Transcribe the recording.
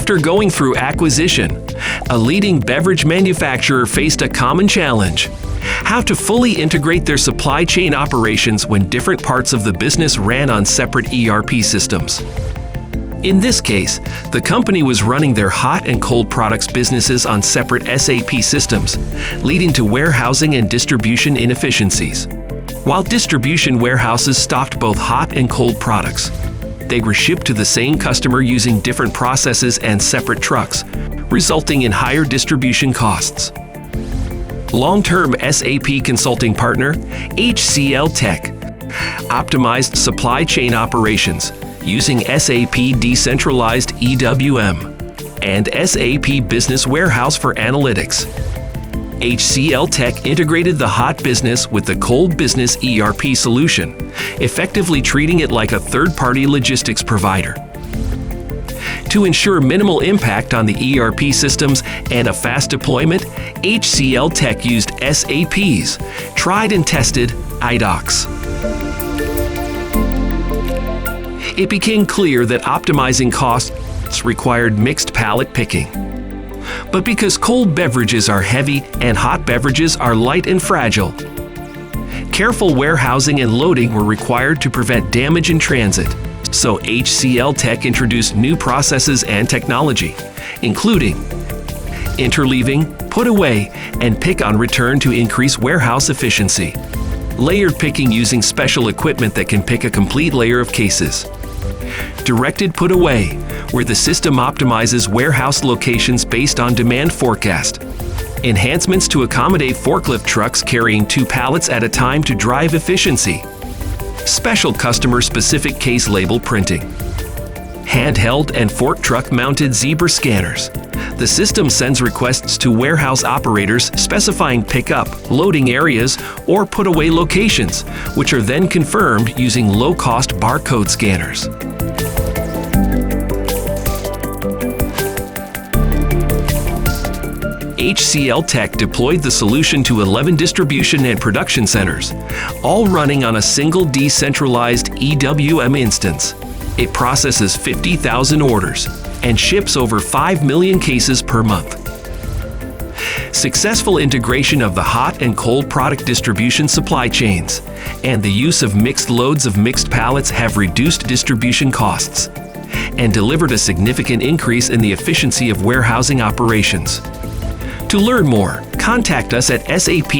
After going through acquisition, a leading beverage manufacturer faced a common challenge: how to fully integrate their supply chain operations when different parts of the business ran on separate ERP systems. In this case, the company was running their hot and cold products businesses on separate SAP systems, leading to warehousing and distribution inefficiencies. While distribution warehouses stocked both hot and cold products, they were shipped to the same customer using different processes and separate trucks, resulting in higher distribution costs. Long-term SAP consulting partner, HCLTech, optimized supply chain operations using SAP Decentralized EWM and SAP Business Warehouse for analytics. HCLTech integrated the hot business with the cold business ERP solution, effectively treating it like a third-party logistics provider. To ensure minimal impact on the ERP systems and a fast deployment, HCLTech used SAP's tried and tested iDocs. It became clear that optimizing costs required mixed pallet picking. But because cold beverages are heavy and hot beverages are light and fragile, careful warehousing and loading were required to prevent damage in transit. So HCLTech introduced new processes and technology, including interleaving, put away, and pick on return to increase warehouse efficiency. Layered picking using special equipment that can pick a complete layer of cases. Directed put away, where the system optimizes warehouse locations based on demand forecast. Enhancements to accommodate forklift trucks carrying 2 pallets at a time to drive efficiency. Special customer-specific case label printing. Handheld and fork truck-mounted zebra scanners. The system sends requests to warehouse operators specifying pickup, loading areas, or put-away locations, which are then confirmed using low-cost barcode scanners. HCLTech deployed the solution to 11 distribution and production centers, all running on a single decentralized EWM instance. It processes 50,000 orders and ships over 5 million cases per month. Successful integration of the hot and cold product distribution supply chains and the use of mixed loads of mixed pallets have reduced distribution costs and delivered a significant increase in the efficiency of warehousing operations. To learn more, contact us at sap@hcl.com.